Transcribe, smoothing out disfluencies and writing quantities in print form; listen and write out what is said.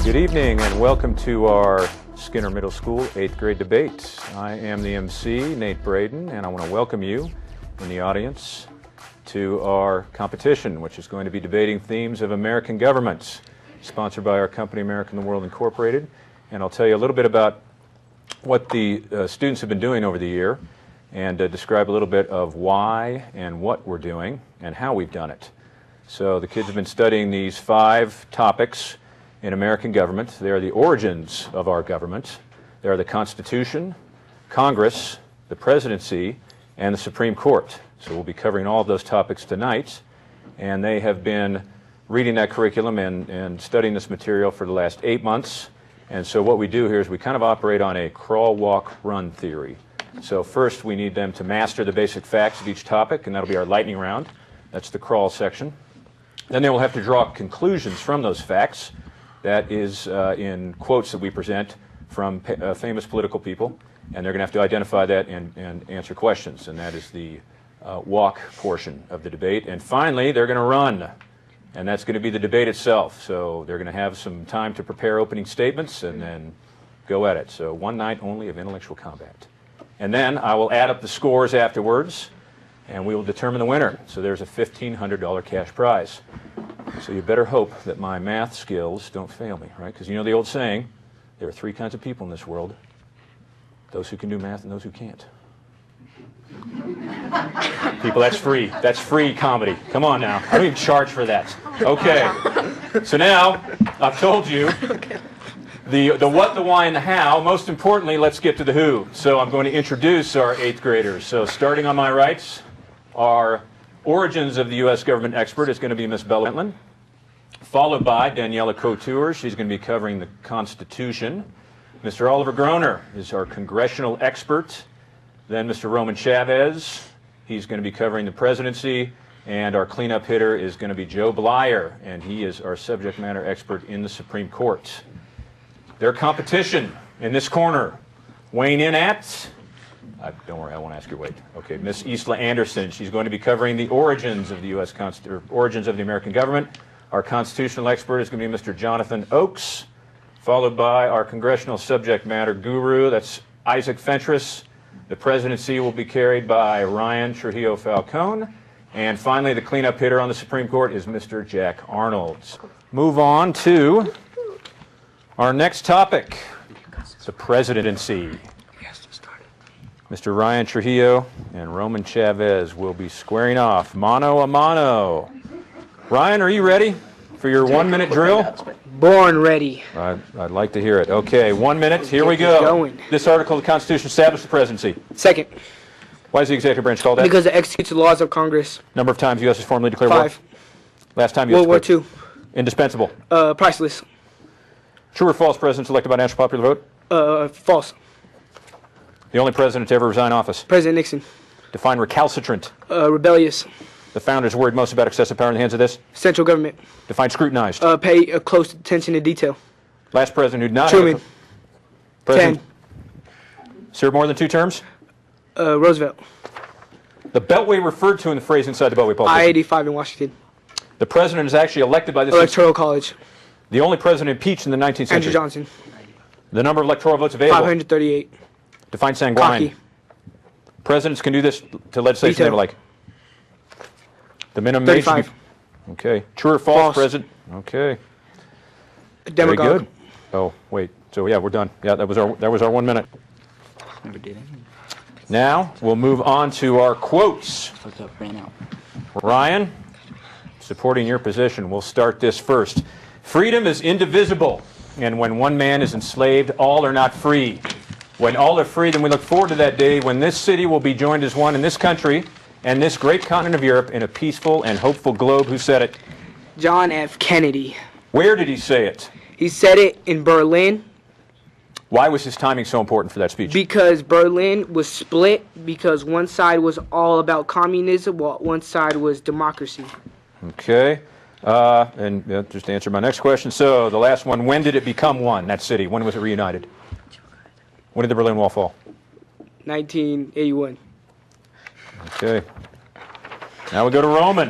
Good evening and welcome to our Skinner Middle School 8th grade debate. I am the MC, Nate Braden, and I want to welcome you in the audience to our competition, which is going to be debating themes of American government, sponsored by our company American the World Incorporated. And I'll tell you a little bit about what the students have been doing over the year and describe a little bit of why and what we're doing and how we've done it. So the kids have been studying these 5 topics in American government. They are the origins of our government. They are the Constitution, Congress, the Presidency, and the Supreme Court. So we'll be covering all of those topics tonight. And they have been reading that curriculum and studying this material for the last 8 months. And so what we do here is we kind of operate on a crawl, walk, run theory. So first we need them to master the basic facts of each topic, and that'll be our lightning round. That's the crawl section. Then they will have to draw conclusions from those facts. That is in quotes that we present from famous political people, and they're going to have to identify that and answer questions, and that is the walk portion of the debate. And finally, they're going to run, and that's going to be the debate itself. So they're going to have some time to prepare opening statements and then go at it. So one night only of intellectual combat. And then I will add up the scores afterwards, and we will determine the winner. So there's a $1,500 cash prize. So you better hope that my math skills don't fail me, right? Because you know the old saying, there are 3 kinds of people in this world: those who can do math and those who can't. People, that's free. That's free comedy. Come on now. I don't even charge for that. Okay. So now, I've told you the what, the why, and the how. Most importantly, let's get to the who. So I'm going to introduce our 8th graders. So starting on my right, our origins of the U.S. government expert is going to be Miss Bella Pentland, followed by Daniela Couture. She's going to be covering the Constitution. Mr. Oliver Groner is our congressional expert. Then Mr. Roman Chavez, he's going to be covering the presidency. And our cleanup hitter is going to be Joe Bleier, and he is our subject matter expert in the Supreme Court. Their competition in this corner, weighing in at... don't worry, I won't ask your weight. Okay, Miss Isla Anderson. She's going to be covering the origins of the U.S. origins of the American government. Our constitutional expert is going to be Mr. Jonathan Oakes, followed by our congressional subject matter guru. That's Isaac Fentress. The presidency will be carried by Ryan Trujillo Falcone. And finally, the cleanup hitter on the Supreme Court is Mr. Jack Arnold. Move on to our next topic, the presidency. Mr. Ryan Trujillo and Roman Chavez will be squaring off mano a mano. Ryan, are you ready for your 1-minute drill? Born ready. I'd like to hear it. Okay, 1 minute. Here we go. This article of the Constitution established the presidency. Second. Why is the executive branch called that? Because it executes the laws of Congress. Number of times the U.S. has formally declared war? 5. Last time U.S. World War II. Indispensable. Priceless. True or false, presidents elected by national popular vote? False. The only president to ever resign office? President Nixon. Define recalcitrant. Rebellious. The founders worried most about excessive power in the hands of this? Central government. Define scrutinized. Pay close attention to detail. Last president who not Truman. President 10. Served more than 2 terms? Roosevelt. The beltway referred to in the phrase inside the beltway politics? I-85 in Washington. The president is actually elected by this... Electoral College. The only president impeached in the 19th century? Andrew Johnson. The number of electoral votes available? 538. Define sanguine. Cocky. Presidents can do this to legislation they would like. The minimum age. 35. Okay. True or false, President? Okay. Demagogue. Very good. Oh, wait. So yeah, we're done. Yeah, that was our 1 minute. Never did it. Now we'll move on to our quotes. Ryan, supporting your position, we'll start this first. Freedom is indivisible, and when one man is enslaved, all are not free. When all are free, then we look forward to that day when this city will be joined as one in this country and this great continent of Europe in a peaceful and hopeful globe. Who said it? John F. Kennedy. Where did he say it? He said it in Berlin. Why was his timing so important for that speech? Because Berlin was split because one side was all about communism while one side was democracy. Okay. And just to answer my next question, so the last one, when did it become one, that city? When was it reunited? When did the Berlin Wall fall? 1981. Okay. Now we go to Roman.